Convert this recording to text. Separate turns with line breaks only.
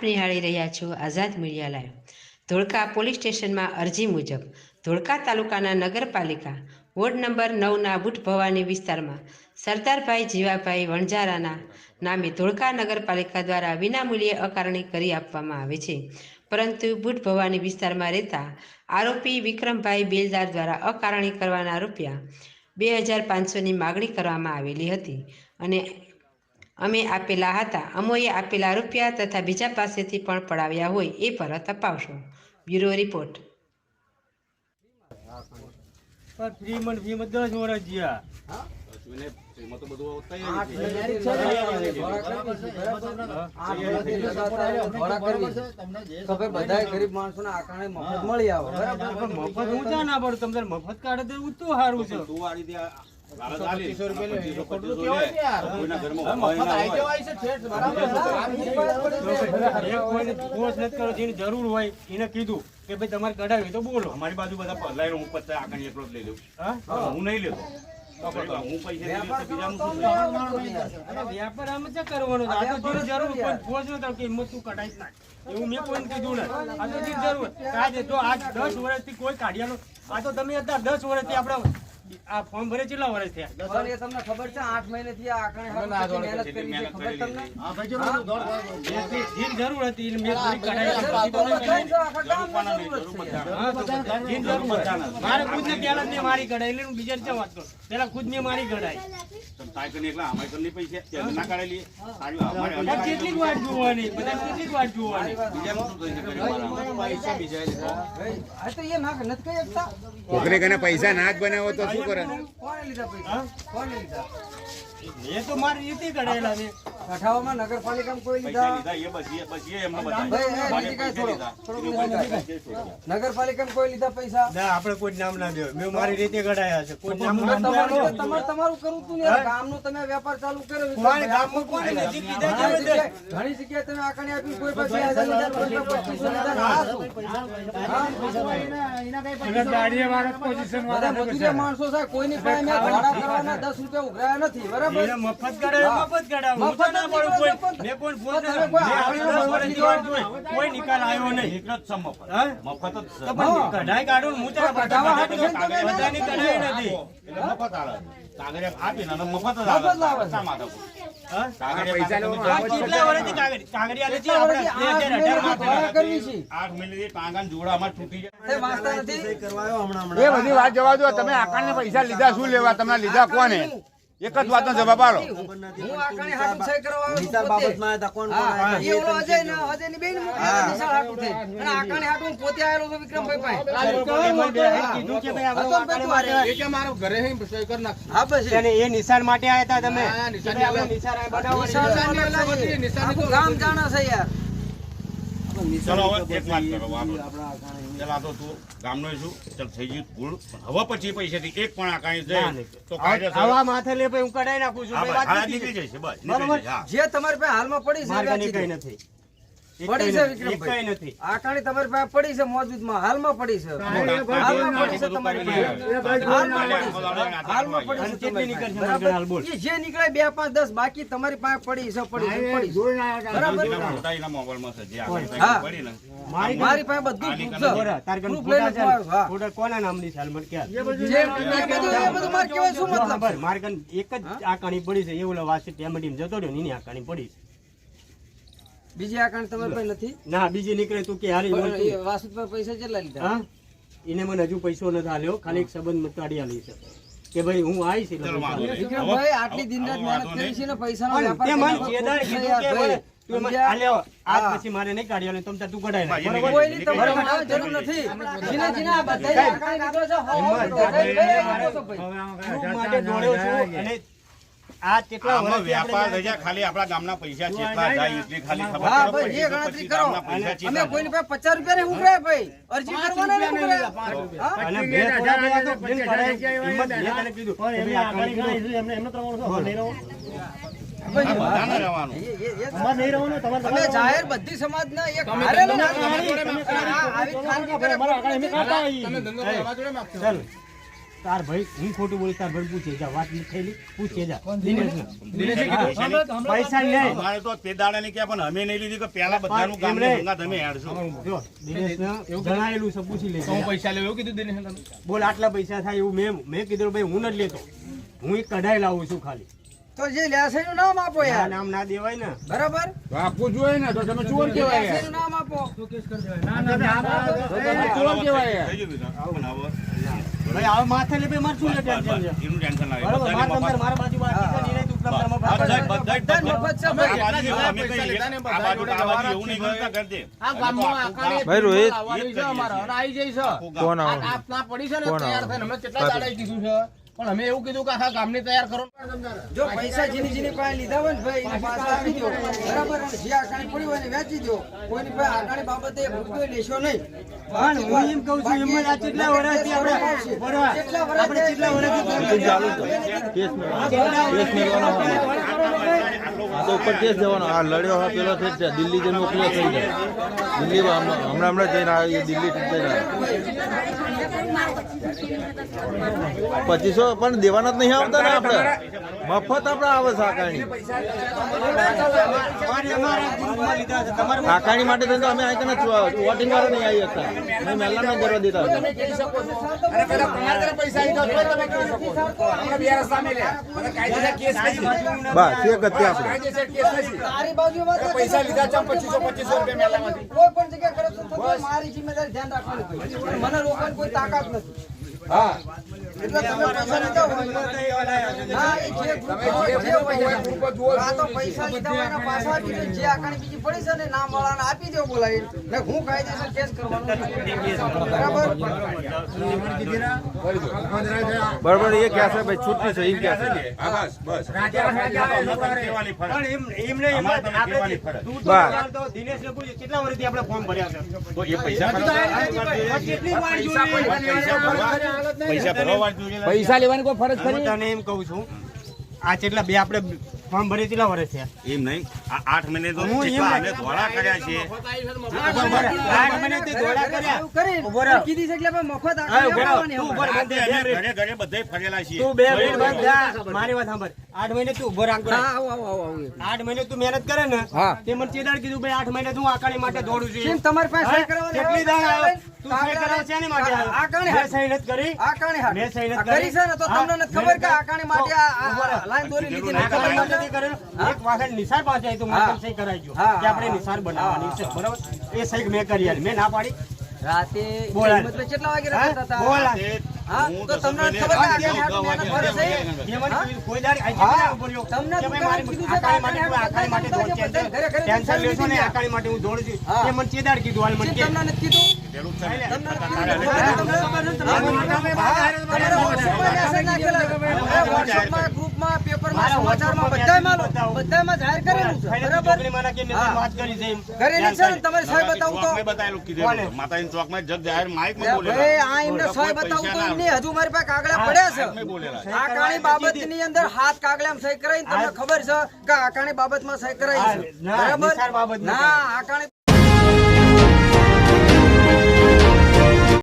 નિહાળી રહ્યા છો આઝાદ મીડિયા લાઈવ। ધોળકા પોલીસ સ્ટેશનમાં અરજી મુજબ ધોળકા તાલુકાના નગરપાલિકા વોર્ડ નંબર 9ના બુટ ભવાની વિસ્તારમાં સરદારભાઈ જીવાભાઈ વણજારાના નામે ધોળકા નગરપાલિકા દ્વારા વિનામૂલ્યે અકારણી કરી આપવામાં આવે છે, પરંતુ બુટ ભવાની વિસ્તારમાં રહેતા આરોપી વિક્રમભાઈ બેલદાર દ્વારા અકારણી કરવાના રૂપિયા 2500ની માગણી કરવામાં આવેલી હતી અને અમે આપેલા હતા। અમોએ આપેલા રૂપિયા તથા બીજા પાસેથી પણ પડાવ્યા હોય એ પરત અપાવશો। Bureau report.
ગરીબ માણસો ના આકારણે મફત મળી આવે બરાબર। મફત ઊંચા ના પડે, તમને મફત કાઢે તો ઊંચું સારું છે। જરૂર હોય એને કીધું કે ભાઈ તમારે કઢાવી તો બોલો।
અમારી બાજુ બધા લાઈન હું 50 આકણી એટલો જ લઈ લઉં, હું નહીં લેતો। હું પૈસા
વ્યાપાર આમ જ કરવાનો છે। આ તો જરૂર કોઈ ફોર્સ ન થાય કે હિંમત તું કઢાઈ નાખ એવું મેં કોઈ કીધું ને। આ તો જરૂર આજે તો આ 10 વર્ષથી કોઈ કાઢ્યાનો, આ તો તમે અત્યારે 10 વર્ષથી આપણે આ ફોર્મ ભરે કેટલા વર્ષ થયા? પણ એ તમને ખબર છે 8 મહિનાથી આ આકણે મહેનત કરી છે, ખબર તમને? હા ભાઈ જરૂર હતી એટલે મેં પૂરી કઢાઈ। મારે ખુદ ને પેલા મેં મારી કઢાઈ એટલે હું બીજા રીતે વાત કરું, પેલા ખુદ મેં મારી કઢાઈ। કેટલીક વાત જોવાની, બધા કેટલીક વાત જોવાની।
પૈસા નાક બનાવો તો શું કરે?
કોને લીધા પૈસા? કોને લીધા? મેં તો મારી રીતે કઢાયેલા છે। કઠાવામાં નગરપાલિકામાં કોઈ લીધા? નગરપાલિકામાં કોઈ લીધા પૈસા? ના, આપણે કોઈ નામ ના દેવું, મેં મારી રીતે કઢાયા છે। કોઈ નામ તમારું કરવું તું ને ગામનો તમે વેપાર ચાલુ કર્યો, ગામમાં કોને નજીક લીધા? ઘણી જગ્યાએ તમે આકણી આપી, કોઈ પાસે 2000 લીધા। માણસો છે કોઈની પાસે મેં ભાડા કરવાના 10 રૂપિયા ઉઘરાયા નથી, બરાબર? મફત કઢાવ, મફત કઢાવ, મફત ના મળે કોઈ મે કોઈ ફોન કોઈ નિકાલ આવ્યો નહીં, એક જ મફત મફત જ કઢાઈ કાઢો મુચા કઢાવા બધાની કઢાઈ નથી, મફત આવે કાગળ આપી ને મફત જ આવે શા માટે? પૈસા લો કેટલા વર્ષથી કાગળિયા લે છે આપણે 2018 માં કરવી છે। 8 મહિનાથી ટાંગાન જોડા અમાર તૂટી જાય, વાસ્તા નથી કરવાયો હમણાં
એ બધી વાત જવા દો। તમે આકારને પૈસા લીધા શું લેવા? તમને લીધા કોને? એક જ વાતનો જવાબ આલો।
હું આકારણી હાટુ સહી કરવા આવ્યો નિશાળ બાબતમાં હતા કોણ કોણ આવ્યા? એ ઓલો અજયની બેન મોકલ્યા નિશાળ હાટુ થઈ અને આકારણી હાટુ હું પોતે આવેલો છું વિક્રમભાઈ પાસે। કીધું કે ભાઈ આપણે આકારણી માટે એ કે મારો ઘરે હે સહી કરી નાખ। હા બસ અને એ નિશાળ માટે આયા હતા તમે? હા નિશાળ આપણે નિશાળ બનાવવા નિશાળ ગામ જાણે છે યાર।
ચલો હવે એક વાત કરો, પેલા તો તું ગામનો છું, ચલ થઈ ગયું ભૂલ, હવે પછી પૈસાથી એક પણ આકાણી જાય તો
આવા માથે લે ભાઈ હું કઢાઈ નાખું છું,
ભાઈ વાત નીકળી જશે બસ, નીકળી જશે।
જે તમારી પાસે હાલમાં પડી છે કઈ નથી પડી છે વિક્રમભાઈ, નથી આકાણી તમારી પાસે પડી છે મોજૂદમાં, હાલમાં પડી છે, હાલમાં પડી છે તમારી પાસે, હાલમાં પડી છે કેટલી નીકળશે હાલ બોલ? એ જે નીકળે 2 5 10 બાકી તમારી પાસે પડી છે, પડી બરાબર?
મોટાઈના મોબાઈલમાં છે જે આકાણી પડી ને
મારી પાસે બધું પ્રૂફ લઈને ફોટો કોના નામની છે હાલમાં કે એ બધું માર કેવાય શું મતલબ? માર કન એક જ આકાણી પડી છે, એવું વાસી ટેમડીમ જતો રહ્યો એની આકાણી પડી છે। બીજી આકાણી તમારી પાસે નથી? ના, બીજી નીકળે તું કે હારી વાસુ પર પૈસા કેટલા લીધા? હા, એને મને હજુ પૈસો નથી આલ્યો, ખાલી એક સંબંધ મતાડી આલી છે કે ભાઈ હું આવી છે વિક્રમભાઈ, આટલી દિન રાત મહેનત કરી છે ને પૈસાનો વ્યાપાર તે મન જેદાર કીધું કે ભાઈ તું આલ્યો આજ પછી મારે નહીં કાઢ્યો ને તમ તું કઢાઈ નાખ, બરાબર? કોઈની તમારે બનાવવાની જરૂર નથી, જીને જીને આ બધા આકાણી નીકળો છે માટે દોડ્યો છું અને આ કેટલા વર્ષ
વ્યાપાર રજા ખાલી આપણા ગામના પૈસા કેટલા જાય એટલી ખાલી ખબર
હા ભાઈ એ ગણતરી કરો। અમે કોઈની પાસે 50 રૂપિયા ને ઉઘરાય ભાઈ, અરજી કરવાના ને ઉઘરાય અને બે થોડા તો બિન કઢાઈ હિંમત મેં તને કીધું કે ભાઈ આકાણી કીધું એમને તમારો છો નહીં રહો બધાને રહેવાનું, અમાર નહીં રહેવાનું તમારે તમે જાહેર બધી સમાજના એક હારેલો ના આવી ખાનગી કરે મારા આકાણી અમે કાઢતા તમે ધંધો અમારા જોડે માગતો ચાલ તાર ભાઈ હું ખોટું બોલી તાર ભાઈ પૂછે જા વાત નથી થયેલી પૂછે જા દિનેશને. પૈસા લે
અમારે તો તે દાડે ની ક્યાં પણ અમે નહીં લીધી કે પેલા બધાનું ગામ ને ભંગા તમે હેડશો.
જો દિનેશને જણાયેલું છે પૂછી લે
પૈસા લેવો એવું કીધું દિનેશ તમે
બોલ આટલા પૈસા થાય એવું મેં કીધું ભાઈ હું નથી લેતો હું એક કઢાઈ લાવું છું ખાલી
તો જે લેશે એનું નામ આપો
આ
યાર
નામ ના દેવાય ને
બરાબર
તો આપવું જોઈએ ને તો તમે ચોર કહેવાય યાર.
એનું નામ આપો
તો તમે ચોર કહેવાય યાર.
થઈ ગયું બીજું. પણ હવે
ભાઈ હવે માથે લે ભાઈ મારે શું લે ટેન્શન છે
એનું ટેન્શન લાગે.
બરાબર મારે
બધાને
તમતાર મારા બાજુ વાત છે ને તું તમતાર માં
બધાય-
વાત
બધાય-
બધા મફત છે
આ
ભાઈ.
બાજુ જેવું અમે કહીએ, આ બાજુ એવું નહીં કરતા કરજે.
આ ગામમાં આખાને
ભાઈ રોહિત
લાવવાની છે અમારે અને આવી જઈ છે
કોણ
આ
આવું
આપના પડી છે ને
કોણ
તૈયાર થઈને અમે કેટલા દાડાએ કીધું છે પણ અમે એવું કીધું કે આખા ગામને તૈયાર કરો.
જો પૈસા જેની પાસે લીધા હોય ને ભાઈ એને પાછા આપી દો બરાબર અને જે આકાણી પડી હોય એને વેચી દો કોઈની પાસે આકાણી બાબતે એક રૂપિયો લેશો નહીં
પણ હું એમ કહું છું એમ જ આ કેટલા વર્ષથી આપણે બરાબર
કેટલા વર્ષ
આપણે કેટલા વર્ષથી
ચાલુ કેસ મેળવાનો આ તો ઉપર કેસ જવાનો આ લડ્યો હોય પેલો થઈ જાય દિલ્હી જઈને મોકલ્યો થઈ જાય દિલ્હીમાં હમણાં જઈને આવે દિલ્હી જઈને આવે 2500 પણ દેવાના જ નહીં આવતા ને આપણે મફત આપણે આવે છે આકાણી આકાણી માટે થઈને તો અમે અહીં કને વોટિંગ વાળા નહીં આવી શકતા અમે મહેલા ના કરવા દેતા હતા.
અને પેલા તમારા તરફ પૈસા આવી જાય તો તમે કહી શકો છો. આપણે બે રસ્તા મેલ્યા અને કાયદેસર કેસ નથી.
બસ એ ગતિ આપણે
કાયદેસર કેસ નથી.
તારી બાજુમાં તો
પૈસા લીધા છે 2500 રૂપિયા મેલામાંથી.
કોઈ પણ જગ્યાએ કરપ્શન થતું હોય મારી જિમ્મેદારી ધ્યાન રાખવાની ભાઈ. મને રોકવાની કોઈ તાકાત નથી
હા
એટલે તમે પૈસા લીધા હોય હા એ જે ગ્રુપ હોય આ તો પૈસા લીધા હોય એના પાછા આપી દો જે આકાણી બીજી પડી છે ને નામ વાળાને આપી દો બોલાવી ને હું કાયદેસર કેસ કરવાનો છું. બરાબર
બરાબર એ કહે છે ભાઈ છૂટી છે એમ કહે છે
હા, બસ કહેવાની ફરજ.
પણ એમ નહીં
અમારે તમે
આપણે
કહેવાની ફરજ.
તું તો
બસ.
તો દિનેશને પૂછ્યું કેટલા વર્ષથી આપણે ફોર્મ ભર્યા છે
તો એ પૈસા
કેટલી વાર જોઈએ
પૈસા ભરવા જોઈએ.
પૈસા લેવાની કોઈ ફરજ
હું તને એમ કહું છું આ કેટલા બે આપણે ફોર્મ ભરી કેટલા વર્ષ થયા
એમ નહીં આ 8 મહિને તો
હું એમ
કેટલા અમે ધોળા કર્યા છે.
8 મહિનાથી દોડા કર્યા
એવું કરી
ઉભો રહો.
કીધી છે એટલે આપણે મફત
હા,
આકાણી
ઉભો રહો.
આપવાની
તું
અમારે.
ઉભો રહો.
રાતે અમે ઘરે ઘરે બધે ફરેલા છીએ.
તું બે મિનિટ બંધ થા. મારી વાત સાંભળ 8 મહિને તું ઉભો રાખ
હા આવો આવો આવો આવો
8 મહિને તું મહેનત કરે ને
હા.
તે મને ચેદાર કીધું ભાઈ 8 મહિને તું આકાણી માટે દોડું છું
કેમ તમારી પાસે સહી કરાવવાની
કેટલી દાણ આવે તું સહી
કાગળ
કરાવ છે ને માટે આવે?
આકાણી
મેં સહી નથી કરી
આકાણી હાથ.
મેં સહી નથી
આ કરી છે ને તો
હા.
તમને નથી ખબર કે આકાણી માટે
ઉભો રહો.
આ લાઈન દોરી લીધી નથી
આકાણી
ખબર
માટે નથી કરેલું. એક વખત નિસાર પાસે આવી તો
હા.
મને સહી કરાવજો
હા,
કે આપણે નિસાર બનાવવાની છે બરાબર એ સહી મેં કરી આલી. મેં ના પાડી
રાતે
બોલ હાલ.
મતલબ કેટલા વાગે
હા?
રહેતા હતા
બોલ હાલ.
હા,
હું
તો
10
તમને
મહિને
ખબર
રાતે
છે આકાણી હાથ મહેનત
વાગે
ભરે છે?
જે મને કીધું, કોઈ દાડી આઈ
હા.
જગ્યાએ ઉભો રહ્યો.
તમને
કે ભાઈ
દુકાને
મારી
કીધું છે કે
આકાણી માટે તું આકાણી માટે દોડ છે.
ઘરે ઘરે
ટેન્શન લેશો ને
લીધી
આકાણી માટે હું દોડું છું
હા.
એ મને ચેદાર કીધું હાલ મને
કેમ
કે
તમને નથી કીધું
પેલું છે ને,
તમને નથી
તારે
કીધું? તમારા WhatsApp-માં message નાખેલા. WhatsApp-માં, ગ્રુપમાં, પેપરમાં, સમાચારમાં બધામાં જાહેર કરેલું છે. બરાબર?
છોકરી માના કે
હા.
વાત કરી છે એમ.
કરેલી છે ને તમારી સહી બતાવું તો
ચોકમાં બતાવેલું કીધેલું છે. માતાજીના ચોકમાં જગ જાહેર માઇકમાં બોલેલા.
ભાઈ આ એમને સહી
કોઈ
બતાવું
પૈસા
તો
ના
એમની હજુ મારી પાસે કાગળિયા પડ્યા
માઇકમાં બોલેલા.
છે આકાણી બાબતની અંદર હાથ કાગળિયામાં સહી કરાવી તમને ખબર છે કે આકાણી બાબતમાં સહી કરાવી છે
ના, નિસાર
બરાબર
બાબતમાં
ના આકાણી